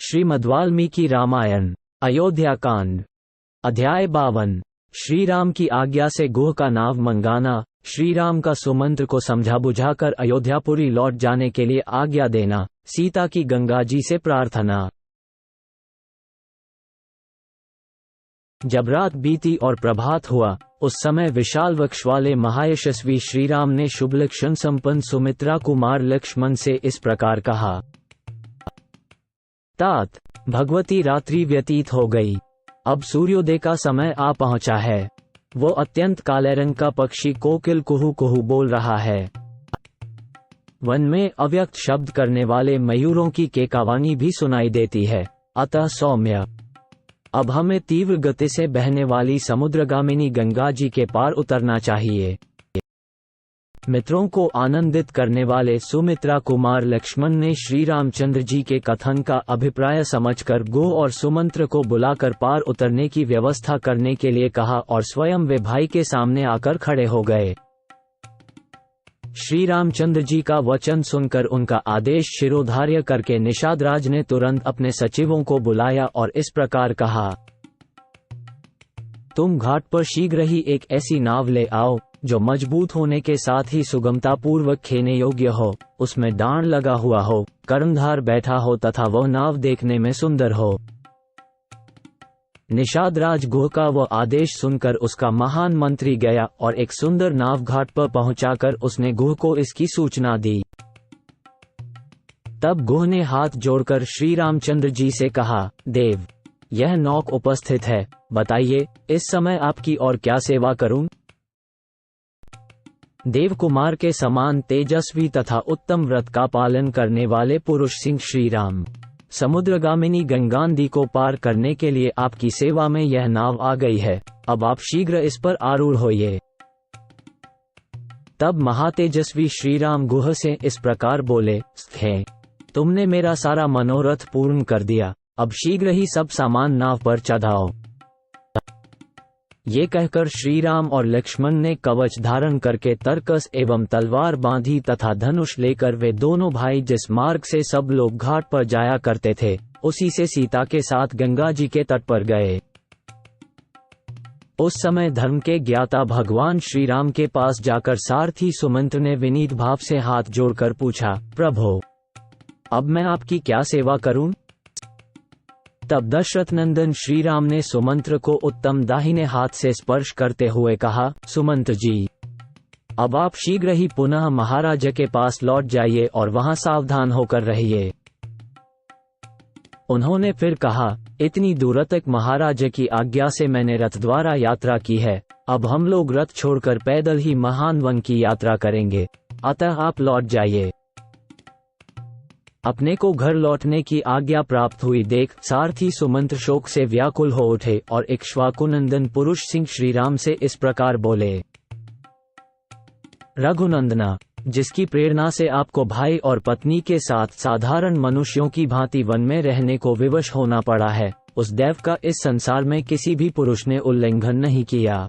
श्रीमद्वाल्मीकि रामायण अयोध्या कांड अध्याय 52। श्रीराम की आज्ञा से गुह का नाव मंगाना। श्रीराम का सुमंत्र को समझा बुझाकर अयोध्यापुरी लौट जाने के लिए आज्ञा देना। सीता की गंगा जी से प्रार्थना। जब रात बीती और प्रभात हुआ, उस समय विशाल वक्ष वाले महायशस्वी श्रीराम ने शुभ लक्षण संपन्न सुमित्रा कुमार लक्ष्मण से इस प्रकार कहा। तात, भगवती रात्रि व्यतीत हो गई, अब सूर्योदय का समय आ पहुंचा है। वो अत्यंत काले रंग का पक्षी कोकिल कुहू कुहू बोल रहा है। वन में अव्यक्त शब्द करने वाले मयूरों की केकावानी भी सुनाई देती है। अतः सौम्य, अब हमें तीव्र गति से बहने वाली समुद्रगामिनी गंगा जी के पार उतरना चाहिए। मित्रों को आनंदित करने वाले सुमित्रा कुमार लक्ष्मण ने श्री रामचंद्र जी के कथन का अभिप्राय समझकर गुह और सुमंत्र को बुलाकर पार उतरने की व्यवस्था करने के लिए कहा और स्वयं वे भाई के सामने आकर खड़े हो गए। श्री रामचंद्र जी का वचन सुनकर उनका आदेश शिरोधार्य करके निषादराज ने तुरंत अपने सचिवों को बुलाया और इस प्रकार कहा। तुम घाट पर शीघ्र ही एक ऐसी नाव ले आओ जो मजबूत होने के साथ ही सुगमतापूर्वक खेने योग्य हो, उसमें डांड लगा हुआ हो, कर्णधार बैठा हो तथा वह नाव देखने में सुंदर हो। निषादराज गुह का वह आदेश सुनकर उसका महान मंत्री गया और एक सुंदर नाव घाट पर पहुंचाकर उसने गुह को इसकी सूचना दी। तब गुह ने हाथ जोड़कर श्री रामचंद्र जी से कहा, देव, यह नौक उपस्थित है, बताइए इस समय आपकी और क्या सेवा करूं? देव कुमार के समान तेजस्वी तथा उत्तम व्रत का पालन करने वाले पुरुष सिंह श्रीराम, समुद्रगामिनी गंगा नदी को पार करने के लिए आपकी सेवा में यह नाव आ गई है, अब आप शीघ्र इस पर आरूढ़ होइए। तब महातेजस्वी श्रीराम गुह से इस प्रकार बोले, है, तुमने मेरा सारा मनोरथ पूर्ण कर दिया, अब शीघ्र ही सब सामान नाव पर चढ़ाओ। ये कहकर श्रीराम और लक्ष्मण ने कवच धारण करके तरकस एवं तलवार बांधी तथा धनुष लेकर वे दोनों भाई जिस मार्ग से सब लोग घाट पर जाया करते थे, उसी से सीता के साथ गंगा जी के तट पर गए। उस समय धर्म के ज्ञाता भगवान श्रीराम के पास जाकर सारथी सुमंत्र ने विनीत भाव से हाथ जोड़कर पूछा, प्रभो, अब मैं आपकी क्या सेवा करूं? तब दशरथ नंदन श्रीराम ने सुमंत्र को उत्तम दाहिने हाथ से स्पर्श करते हुए कहा, सुमंत्र जी, अब आप शीघ्र ही पुनः महाराज के पास लौट जाइए और वहां सावधान होकर रहिए। उन्होंने फिर कहा, इतनी दूर तक महाराज की आज्ञा से मैंने रथ द्वारा यात्रा की है, अब हम लोग रथ छोड़कर पैदल ही महान वन की यात्रा करेंगे, अतः आप लौट जाइए। अपने को घर लौटने की आज्ञा प्राप्त हुई देख सारथी सुमंत्र शोक से व्याकुल हो उठे और इक्ष्वाकुनंदन पुरुष सिंह श्रीराम से इस प्रकार बोले, रघुनंदना, जिसकी प्रेरणा से आपको भाई और पत्नी के साथ साधारण मनुष्यों की भांति वन में रहने को विवश होना पड़ा है, उस दैव का इस संसार में किसी भी पुरुष ने उल्लंघन नहीं किया।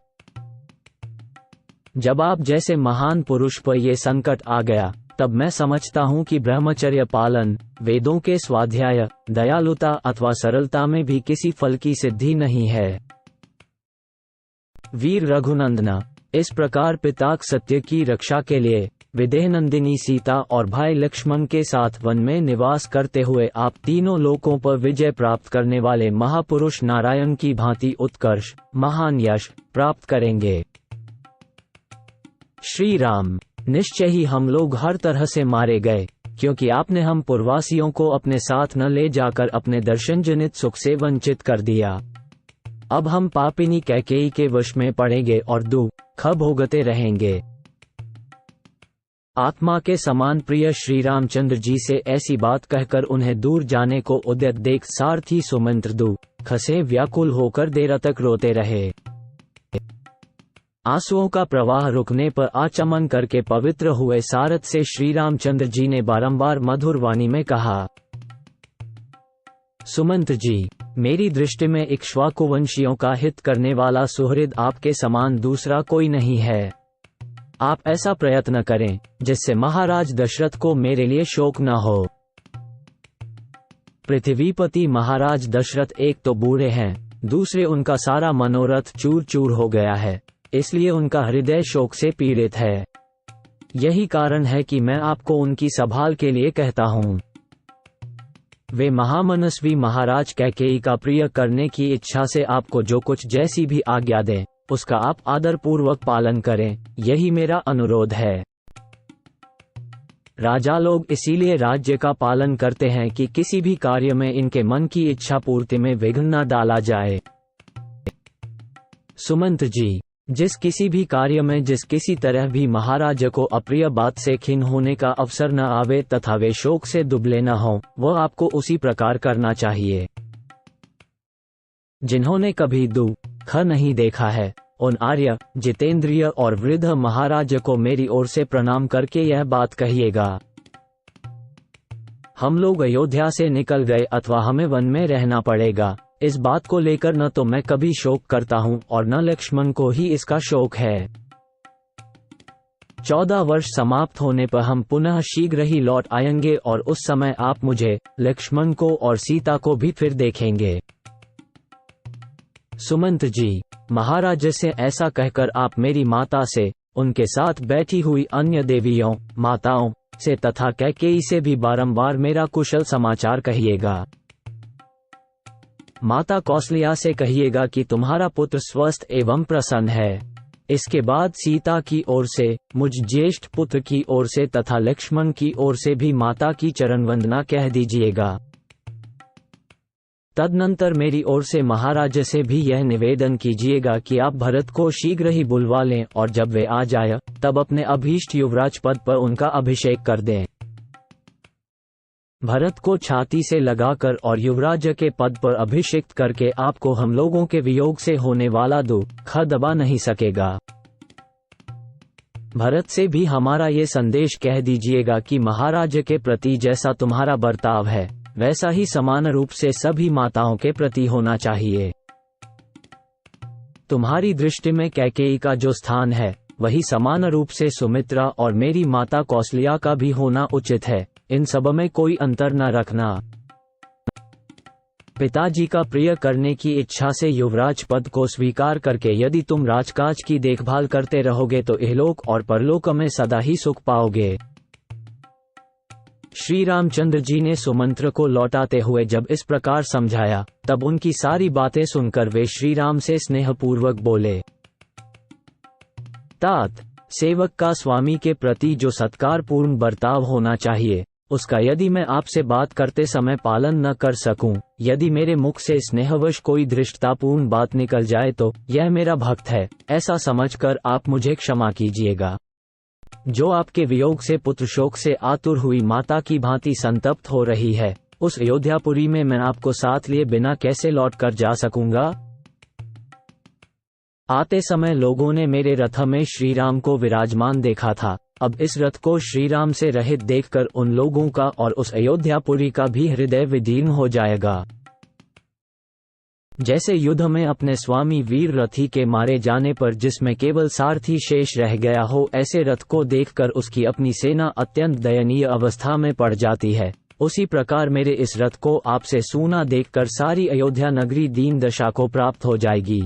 जब आप जैसे महान पुरुष पर यह संकट आ गया, तब मैं समझता हूं कि ब्रह्मचर्य पालन, वेदों के स्वाध्याय, दयालुता अथवा सरलता में भी किसी फल की सिद्धि नहीं है। वीर रघुनंदना, इस प्रकार पिताक सत्य की रक्षा के लिए विदेहनंदिनी सीता और भाई लक्ष्मण के साथ वन में निवास करते हुए आप तीनों लोकों पर विजय प्राप्त करने वाले महापुरुष नारायण की भांति उत्कर्ष, महान यश प्राप्त करेंगे। श्री राम, निश्चय ही हम लोग हर तरह से मारे गए, क्योंकि आपने हम पुरवासियों को अपने साथ न ले जाकर अपने दर्शन जनित सुख से वंचित कर दिया। अब हम पापिनी कैकेयी के वश में पड़ेंगे और दुख भोगते रहेंगे। आत्मा के समान प्रिय श्री रामचंद्र जी से ऐसी बात कहकर उन्हें दूर जाने को उद्यत देख सारथी सुमंत्र दुख से व्याकुल होकर देर तक रोते रहे। आंसुओं का प्रवाह रुकने पर आचमन करके पवित्र हुए सारथ से श्री रामचंद्र जी ने बारंबार मधुर वाणी में कहा, सुमंत्र जी, मेरी दृष्टि में इक्ष्वाकुवंशियों का हित करने वाला सुहृद आपके समान दूसरा कोई नहीं है। आप ऐसा प्रयत्न करें जिससे महाराज दशरथ को मेरे लिए शोक न हो। पृथ्वीपति महाराज दशरथ एक तो बूढ़े हैं, दूसरे उनका सारा मनोरथ चूर चूर हो गया है, इसलिए उनका हृदय शोक से पीड़ित है। यही कारण है कि मैं आपको उनकी संभाल के लिए कहता हूँ। वे महामनस्वी महाराज कैकेयी का प्रिय करने की इच्छा से आपको जो कुछ जैसी भी आज्ञा दें, उसका आप आदरपूर्वक पालन करें, यही मेरा अनुरोध है। राजा लोग इसीलिए राज्य का पालन करते हैं कि किसी भी कार्य में इनके मन की इच्छा पूर्ति में विघ्न न डाला जाए। सुमंत जी, जिस किसी भी कार्य में जिस किसी तरह भी महाराज को अप्रिय बात से खिन्न होने का अवसर न आवे तथा वे शोक से दुबले न हों, वह आपको उसी प्रकार करना चाहिए। जिन्होंने कभी दुख नहीं देखा है, उन आर्य, जितेंद्रिय और वृद्ध महाराज को मेरी ओर से प्रणाम करके यह बात कहिएगा। हम लोग अयोध्या से निकल गए अथवा हमें वन में रहना पड़ेगा, इस बात को लेकर न तो मैं कभी शोक करता हूँ और न लक्ष्मण को ही इसका शोक है। 14 वर्ष समाप्त होने पर हम पुनः शीघ्र ही लौट आएंगे और उस समय आप मुझे, लक्ष्मण को और सीता को भी फिर देखेंगे। सुमंत जी, महाराज से ऐसा कहकर आप मेरी माता से, उनके साथ बैठी हुई अन्य देवियों, माताओं से तथा कैकेयी से भी बारंबार मेरा कुशल समाचार कहिएगा। माता कौशल्या से कहिएगा कि तुम्हारा पुत्र स्वस्थ एवं प्रसन्न है। इसके बाद सीता की ओर से, मुझ ज्येष्ठ पुत्र की ओर से तथा लक्ष्मण की ओर से भी माता की चरण वंदना कह दीजिएगा। तदनंतर मेरी ओर से महाराज से भी यह निवेदन कीजिएगा कि आप भरत को शीघ्र ही बुलवा लें और जब वे आ जाए तब अपने अभीष्ट युवराज पद पर उनका अभिषेक कर दें। भरत को छाती से लगाकर और युवराज के पद पर अभिषिक्त करके आपको हम लोगों के वियोग से होने वाला दुख दबा नहीं सकेगा। भरत से भी हमारा ये संदेश कह दीजिएगा कि महाराज के प्रति जैसा तुम्हारा बर्ताव है, वैसा ही समान रूप से सभी माताओं के प्रति होना चाहिए। तुम्हारी दृष्टि में कैकेयी का जो स्थान है, वही समान रूप से सुमित्रा और मेरी माता कौशल्या का भी होना उचित है। इन सब में कोई अंतर न रखना। पिताजी का प्रिय करने की इच्छा से युवराज पद को स्वीकार करके यदि तुम राजकाज की देखभाल करते रहोगे तो इहलोक और परलोक में सदा ही सुख पाओगे। श्री रामचंद्र जी ने सुमंत्र को लौटाते हुए जब इस प्रकार समझाया, तब उनकी सारी बातें सुनकर वे श्री राम से स्नेहपूर्वक बोले। तात, सेवक का स्वामी के प्रति जो सत्कारपूर्ण बर्ताव होना चाहिए, उसका यदि मैं आपसे बात करते समय पालन न कर सकूं, यदि मेरे मुख से स्नेहवश कोई धृष्टतापूर्ण बात निकल जाए तो यह मेरा भक्त है, ऐसा समझकर आप मुझे क्षमा कीजिएगा। जो आपके वियोग से पुत्र शोक से आतुर हुई माता की भांति संतप्त हो रही है, उस अयोध्यापुरी में मैं आपको साथ लिए बिना कैसे लौट कर जा सकूंगा। आते समय लोगों ने मेरे रथ में श्री राम को विराजमान देखा था, अब इस रथ को श्री राम से रहित देखकर उन लोगों का और उस अयोध्यापुरी का भी हृदय विदीर्ण हो जाएगा। जैसे युद्ध में अपने स्वामी वीर रथी के मारे जाने पर जिसमें केवल सारथी शेष रह गया हो, ऐसे रथ को देखकर उसकी अपनी सेना अत्यंत दयनीय अवस्था में पड़ जाती है, उसी प्रकार मेरे इस रथ को आपसे सूना देखकर सारी अयोध्या नगरी दीन दशा को प्राप्त हो जाएगी।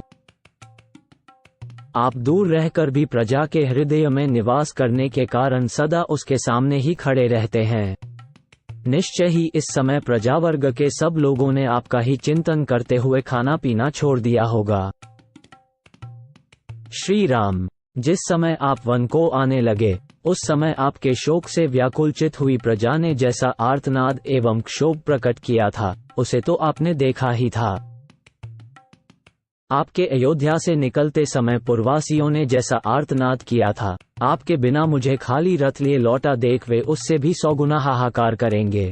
आप दूर रहकर भी प्रजा के हृदय में निवास करने के कारण सदा उसके सामने ही खड़े रहते हैं। निश्चय ही इस समय प्रजावर्ग के सब लोगों ने आपका ही चिंतन करते हुए खाना पीना छोड़ दिया होगा। श्री राम, जिस समय आप वन को आने लगे, उस समय आपके शोक से व्याकुलचित हुई प्रजा ने जैसा आर्तनाद एवं क्षोभ प्रकट किया था, उसे तो आपने देखा ही था। आपके अयोध्या से निकलते समय पुरवासियों ने जैसा आर्तनाद किया था, आपके बिना मुझे खाली रथ लिए लौटा देख वे उससे भी 100 गुना हाहाकार करेंगे।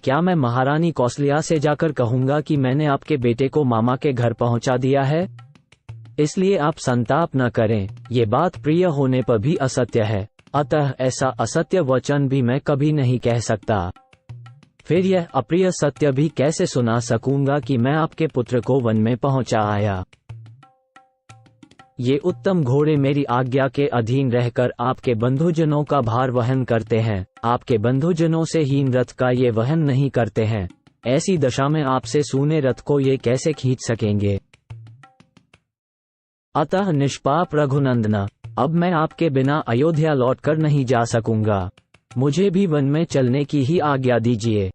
क्या मैं महारानी कौशल्या से जाकर कहूंगा कि मैंने आपके बेटे को मामा के घर पहुंचा दिया है? इसलिए आप संताप न करें, ये बात प्रिय होने पर भी असत्य है, अतः ऐसा असत्य वचन भी मैं कभी नहीं कह सकता। फिर यह अप्रिय सत्य भी कैसे सुना सकूंगा कि मैं आपके पुत्र को वन में पहुंचा आया। ये उत्तम घोड़े मेरी आज्ञा के अधीन रहकर आपके बंधुजनों का भार वहन करते हैं, आपके बंधुजनों से हीन रथ का ये वहन नहीं करते हैं। ऐसी दशा में आपसे सूने रथ को ये कैसे खींच सकेंगे। अतः निष्पाप रघुनंदन, अब मैं आपके बिना अयोध्या लौटकर नहीं जा सकूंगा। मुझे भी वन में चलने की ही आज्ञा दीजिए।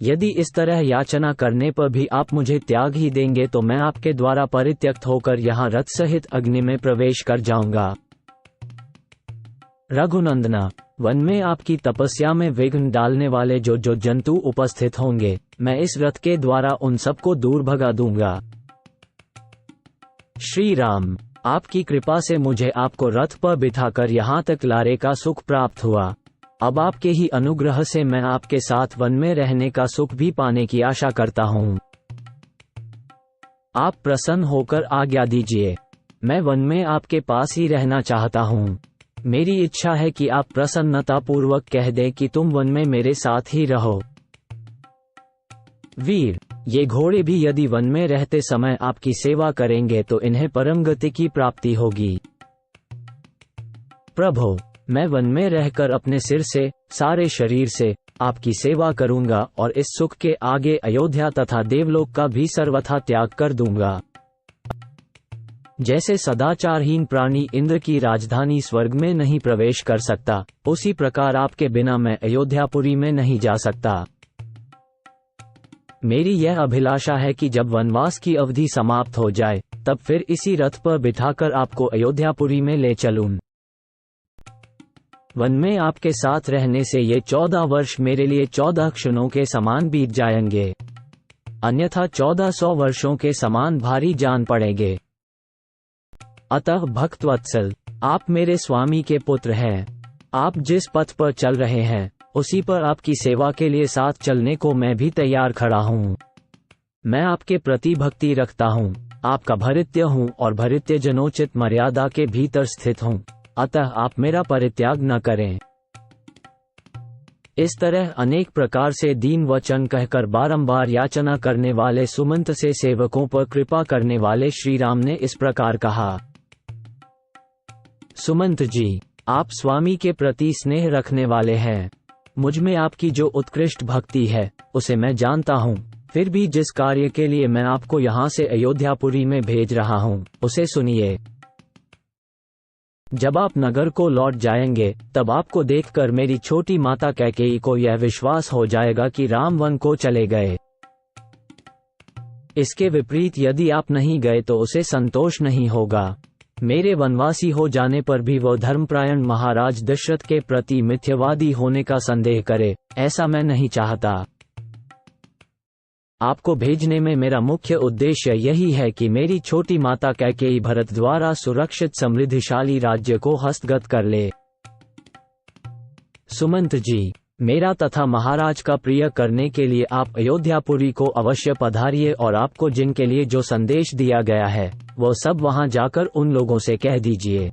यदि इस तरह याचना करने पर भी आप मुझे त्याग ही देंगे तो मैं आपके द्वारा परित्यक्त होकर यहाँ रथ सहित अग्नि में प्रवेश कर जाऊंगा। रघुनंदना, वन में आपकी तपस्या में विघ्न डालने वाले जो जो जंतु उपस्थित होंगे, मैं इस रथ के द्वारा उन सबको दूर भगा दूंगा। श्री राम, आपकी कृपा से मुझे आपको रथ पर बिठाकर यहाँ तक लाने का सुख प्राप्त हुआ। अब आपके ही अनुग्रह से मैं आपके साथ वन में रहने का सुख भी पाने की आशा करता हूँ। आप प्रसन्न होकर आज्ञा दीजिए। मैं वन में आपके पास ही रहना चाहता हूँ। मेरी इच्छा है कि आप प्रसन्नतापूर्वक कह दें कि तुम वन में मेरे साथ ही रहो। वीर, ये घोड़े भी यदि वन में रहते समय आपकी सेवा करेंगे तो इन्हें परम गति की प्राप्ति होगी। प्रभु, मैं वन में रहकर अपने सिर से, सारे शरीर से आपकी सेवा करूंगा और इस सुख के आगे अयोध्या तथा देवलोक का भी सर्वथा त्याग कर दूंगा। जैसे सदाचारहीन प्राणी इंद्र की राजधानी स्वर्ग में नहीं प्रवेश कर सकता, उसी प्रकार आपके बिना मैं अयोध्यापुरी में नहीं जा सकता। मेरी यह अभिलाषा है कि जब वनवास की अवधि समाप्त हो जाए, तब फिर इसी रथ पर बिठाकर आपको अयोध्यापुरी में ले चलूं। वन में आपके साथ रहने से ये 14 वर्ष मेरे लिए 14 क्षणों के समान बीत जाएंगे, अन्यथा 1400 वर्षों के समान भारी जान पड़ेंगे। अतः भक्तवत्सल, आप मेरे स्वामी के पुत्र हैं। आप जिस पथ पर चल रहे हैं, उसी पर आपकी सेवा के लिए साथ चलने को मैं भी तैयार खड़ा हूँ। मैं आपके प्रति भक्ति रखता हूँ, आपका भृत्य हूँ और भृत्य जनोचित मर्यादा के भीतर स्थित हूँ, अतः आप मेरा परित्याग न करें। इस तरह अनेक प्रकार से दीन वचन कहकर बारंबार याचना करने वाले सुमंत से सेवकों पर कृपा करने वाले श्री राम ने इस प्रकार कहा। सुमंत जी, आप स्वामी के प्रति स्नेह रखने वाले हैं। मुझ में आपकी जो उत्कृष्ट भक्ति है, उसे मैं जानता हूँ। फिर भी जिस कार्य के लिए मैं आपको यहाँ से अयोध्यापुरी में भेज रहा हूँ, उसे सुनिए। जब आप नगर को लौट जाएंगे, तब आपको देखकर मेरी छोटी माता कैकेयी को यह विश्वास हो जाएगा कि राम वन को चले गए। इसके विपरीत यदि आप नहीं गए तो उसे संतोष नहीं होगा। मेरे वनवासी हो जाने पर भी वह धर्मपरायण महाराज दशरथ के प्रति मिथ्यावादी होने का संदेह करे, ऐसा मैं नहीं चाहता। आपको भेजने में मेरा मुख्य उद्देश्य यही है कि मेरी छोटी माता कैकेयी भरत द्वारा सुरक्षित समृद्धिशाली राज्य को हस्तगत कर ले। सुमंत जी, मेरा तथा महाराज का प्रिय करने के लिए आप अयोध्यापुरी को अवश्य पधारिए और आपको जिनके लिए जो संदेश दिया गया है, वो सब वहां जाकर उन लोगों से कह दीजिए।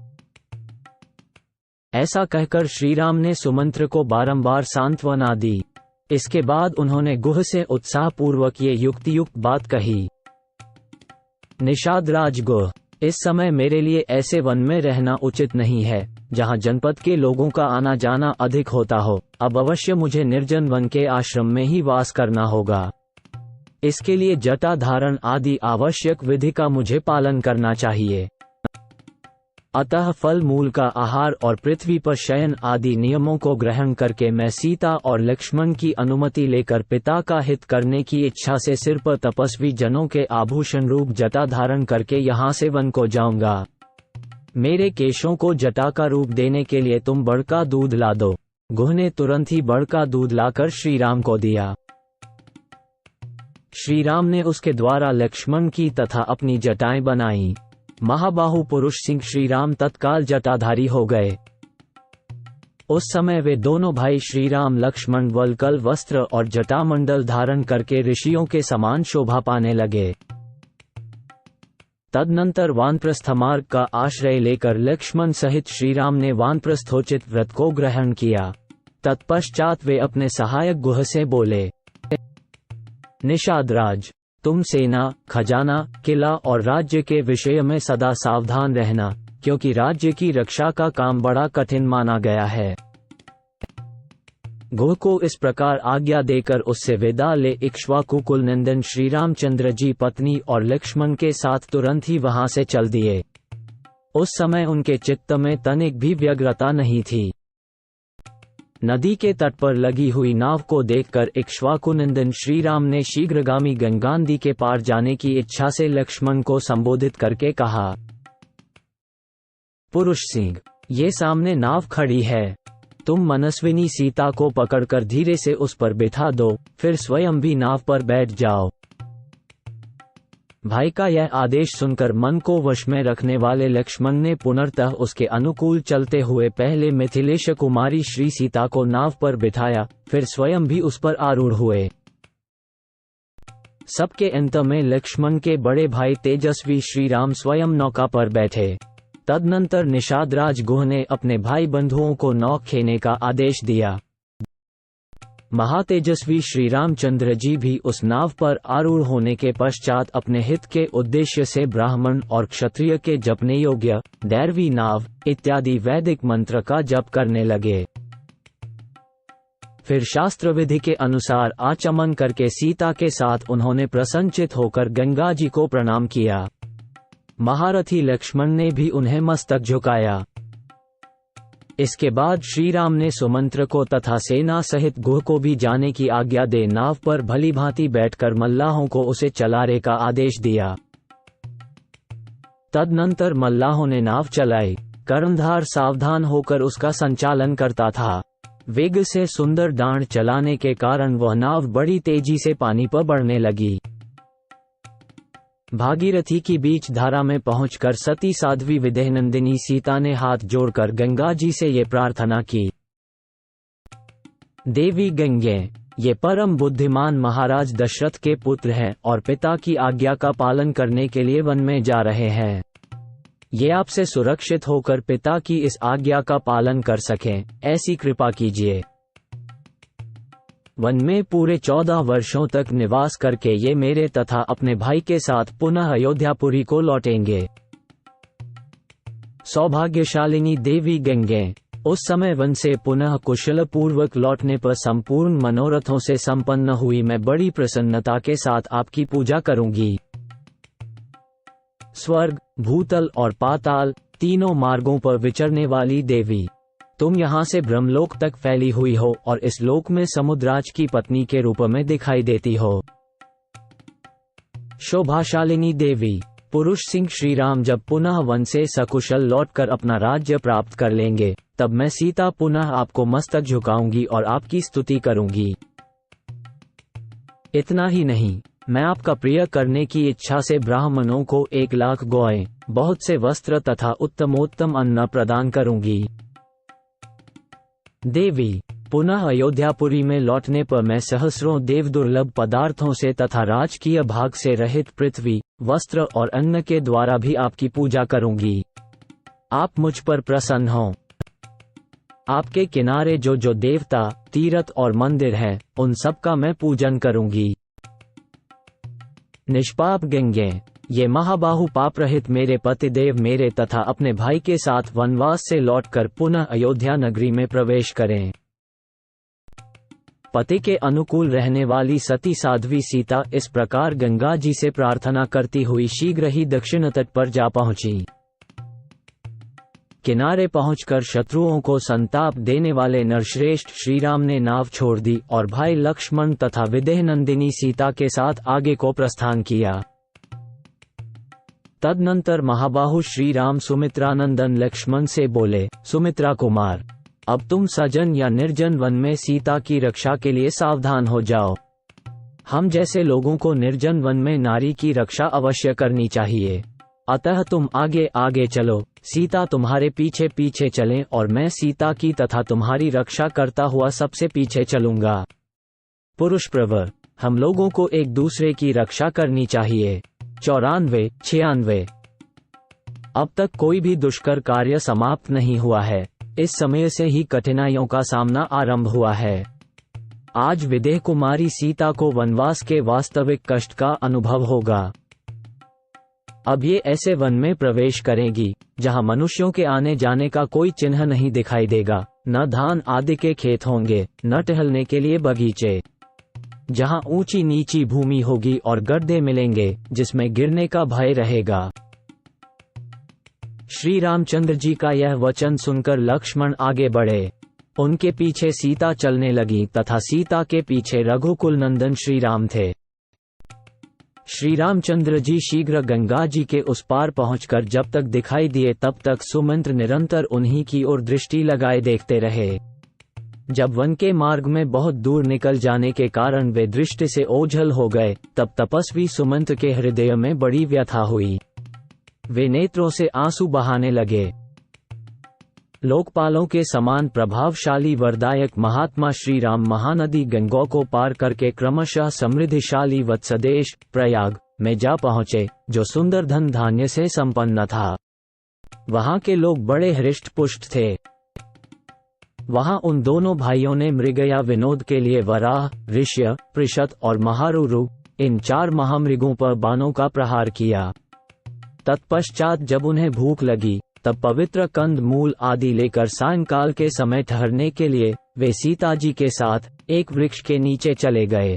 ऐसा कहकर श्रीराम ने सुमंत्र को बारंबार सांत्वना दी। इसके बाद उन्होंने गुह से उत्साहपूर्वक ये युक्तियुक्त बात कही। निषादराज गुह, इस समय मेरे लिए ऐसे वन में रहना उचित नहीं है, जहाँ जनपद के लोगों का आना जाना अधिक होता हो। अब अवश्य मुझे निर्जन वन के आश्रम में ही वास करना होगा। इसके लिए जटा धारण आदि आवश्यक विधि का मुझे पालन करना चाहिए। अतः फल मूल का आहार और पृथ्वी पर शयन आदि नियमों को ग्रहण करके मैं सीता और लक्ष्मण की अनुमति लेकर पिता का हित करने की इच्छा से सिर पर तपस्वी जनों के आभूषण रूप जटा धारण करके यहाँ से वन को जाऊंगा। मेरे केशों को जटा का रूप देने के लिए तुम बड़का दूध ला दो। गुह ने तुरंत ही बड़का दूध लाकर श्रीराम को दिया। श्रीराम ने उसके द्वारा लक्ष्मण की तथा अपनी जटाएं बनाई। महाबाहु पुरुष सिंह श्रीराम तत्काल जटाधारी हो गए। उस समय वे दोनों भाई श्रीराम लक्ष्मण वल्कल वस्त्र और जटामंडल धारण करके ऋषियों के समान शोभा पाने लगे। तदनंतर वानप्रस्थ मार्ग का आश्रय लेकर लक्ष्मण सहित श्रीराम ने वानप्रस्थोचित व्रत को ग्रहण किया। तत्पश्चात वे अपने सहायक गुह से बोले, निषादराज, तुम सेना, खजाना, किला और राज्य के विषय में सदा सावधान रहना, क्योंकि राज्य की रक्षा का काम बड़ा कठिन माना गया है। गुह को इस प्रकार आज्ञा देकर उससे विदा ले इक्ष्वाकु कुलनंदन श्री रामचंद्र जी पत्नी और लक्ष्मण के साथ तुरंत ही वहां से चल दिए। उस समय उनके चित्त में तनिक भी व्यग्रता नहीं थी। नदी के तट पर लगी हुई नाव को देखकर इक्ष्वाकुनंदन श्री राम ने शीघ्रगामी गंगा नदी के पार जाने की इच्छा से लक्ष्मण को संबोधित करके कहा, पुरुष सिंह, ये सामने नाव खड़ी है, तुम मनस्विनी सीता को पकड़कर धीरे से उस पर बिठा दो, फिर स्वयं भी नाव पर बैठ जाओ। भाई का यह आदेश सुनकर मन को वश में रखने वाले लक्ष्मण ने पुनर्तः उसके अनुकूल चलते हुए पहले मिथिलेश कुमारी श्री सीता को नाव पर बिठाया, फिर स्वयं भी उस पर आरूढ़ हुए। सबके अंत में लक्ष्मण के बड़े भाई तेजस्वी श्री राम स्वयं नौका पर बैठे। तदनंतर निषादराज गुह ने अपने भाई बंधुओं को नौक खेने का आदेश दिया। महातेजस्वी श्री रामचंद्र जी भी उस नाव पर आरूढ़ होने के पश्चात अपने हित के उद्देश्य से ब्राह्मण और क्षत्रिय के जपने योग्य दैर्वी नाव इत्यादि वैदिक मंत्र का जप करने लगे। फिर शास्त्र विधि के अनुसार आचमन करके सीता के साथ उन्होंने प्रसन्नचित होकर गंगा जी को प्रणाम किया। महारथी लक्ष्मण ने भी उन्हें मस्तक झुकाया। इसके बाद श्री राम ने सुमंत्र को तथा सेना सहित गुह को भी जाने की आज्ञा दे नाव पर भली भांति बैठकर मल्लाहों को उसे चलाने का आदेश दिया। तदनंतर मल्लाहों ने नाव चलाई। कर्णधार सावधान होकर उसका संचालन करता था। वेग से सुंदर डांड चलाने के कारण वह नाव बड़ी तेजी से पानी पर बढ़ने लगी। भागीरथी की बीच धारा में पहुंचकर सती साध्वी विदेहनंदिनी सीता ने हाथ जोड़कर गंगा जी से ये प्रार्थना की, देवी गंगे, ये परम बुद्धिमान महाराज दशरथ के पुत्र हैं और पिता की आज्ञा का पालन करने के लिए वन में जा रहे हैं। ये आपसे सुरक्षित होकर पिता की इस आज्ञा का पालन कर सकें, ऐसी कृपा कीजिए। वन में पूरे 14 वर्षों तक निवास करके ये मेरे तथा अपने भाई के साथ पुनः अयोध्यापुरी को लौटेंगे। सौभाग्यशालिनी देवी गंगे, उस समय वन से पुनः कुशल पूर्वक लौटने पर संपूर्ण मनोरथों से संपन्न हुई मैं बड़ी प्रसन्नता के साथ आपकी पूजा करूंगी। स्वर्ग, भूतल और पाताल तीनों मार्गों पर विचरने वाली देवी, तुम यहाँ से ब्रह्मलोक तक फैली हुई हो और इस लोक में समुद्राज की पत्नी के रूप में दिखाई देती हो। शोभाशालिनी देवी, पुरुष सिंह श्री राम जब पुनः वन से सकुशल लौटकर अपना राज्य प्राप्त कर लेंगे, तब मैं सीता पुनः आपको मस्तक झुकाऊंगी और आपकी स्तुति करूंगी। इतना ही नहीं, मैं आपका प्रिय करने की इच्छा से ब्राह्मणों को 1 लाख गौएं, बहुत से वस्त्र तथा उत्तमोत्तम अन्न प्रदान करूंगी। देवी, पुनः अयोध्यापुरी में लौटने पर मैं सहस्रों देव दुर्लभ पदार्थों से तथा राजकीय भाग से रहित पृथ्वी, वस्त्र और अन्न के द्वारा भी आपकी पूजा करूंगी। आप मुझ पर प्रसन्न हों। आपके किनारे जो जो देवता, तीर्थ और मंदिर हैं, उन सब का मैं पूजन करूंगी। निष्पाप गंगे, ये महाबाहु पाप रहित मेरे पतिदेव मेरे तथा अपने भाई के साथ वनवास से लौटकर पुनः अयोध्या नगरी में प्रवेश करें। पति के अनुकूल रहने वाली सती साध्वी सीता इस प्रकार गंगा जी से प्रार्थना करती हुई शीघ्र ही दक्षिण तट पर जा पहुंची। किनारे पहुंचकर शत्रुओं को संताप देने वाले नरश्रेष्ठ श्रीराम ने नाव छोड़ दी और भाई लक्ष्मण तथा विदेहनंदिनी सीता के साथ आगे को प्रस्थान किया। तदनंतर महाबाहु श्री राम सुमित्रानंदन लक्ष्मण से बोले, सुमित्रा कुमार, अब तुम सजन या निर्जन वन में सीता की रक्षा के लिए सावधान हो जाओ। हम जैसे लोगों को निर्जन वन में नारी की रक्षा अवश्य करनी चाहिए। अतः तुम आगे आगे चलो, सीता तुम्हारे पीछे पीछे चलें और मैं सीता की तथा तुम्हारी रक्षा करता हुआ सबसे पीछे चलूंगा। पुरुष प्रवर, हम लोगों को एक दूसरे की रक्षा करनी चाहिए। 94-96। अब तक कोई भी दुष्कर कार्य समाप्त नहीं हुआ है। इस समय से ही कठिनाइयों का सामना आरंभ हुआ है। आज विदेह कुमारी सीता को वनवास के वास्तविक कष्ट का अनुभव होगा। अब ये ऐसे वन में प्रवेश करेगी जहां मनुष्यों के आने जाने का कोई चिन्ह नहीं दिखाई देगा, न धान आदि के खेत होंगे, न टहलने के लिए बगीचे, जहां ऊंची नीची भूमि होगी और गड्ढे मिलेंगे जिसमें गिरने का भय रहेगा। श्री रामचंद्र जी का यह वचन सुनकर लक्ष्मण आगे बढ़े। उनके पीछे सीता चलने लगी तथा सीता के पीछे रघुकुल नंदन श्री राम थे। श्री रामचंद्र जी शीघ्र गंगा जी के उस पार पहुंचकर जब तक दिखाई दिए तब तक सुमंत्र निरंतर उन्हीं की ओर दृष्टि लगाए देखते रहे। जब वन के मार्ग में बहुत दूर निकल जाने के कारण वे दृष्टि से ओझल हो गए, तब तपस्वी सुमंत्र के हृदय में बड़ी व्यथा हुई। वे नेत्रों से आंसू बहाने लगे। लोकपालों के समान प्रभावशाली वरदायक महात्मा श्री राम महानदी गंगा को पार करके क्रमशः समृद्धिशाली वत्सदेश प्रयाग में जा पहुंचे, जो सुंदर धन धान्य से संपन्न था। वहां के लोग बड़े हृष्ट पुष्ट थे। वहां उन दोनों भाइयों ने मृगया विनोद के लिए वराह, ऋष्य, पृषत और महारुरु इन 4 महामृगों पर बाणों का प्रहार किया। तत्पश्चात जब उन्हें भूख लगी तब पवित्र कंद मूल आदि लेकर सायंकाल के समय ठहरने के लिए वे सीता जी के साथ एक वृक्ष के नीचे चले गए।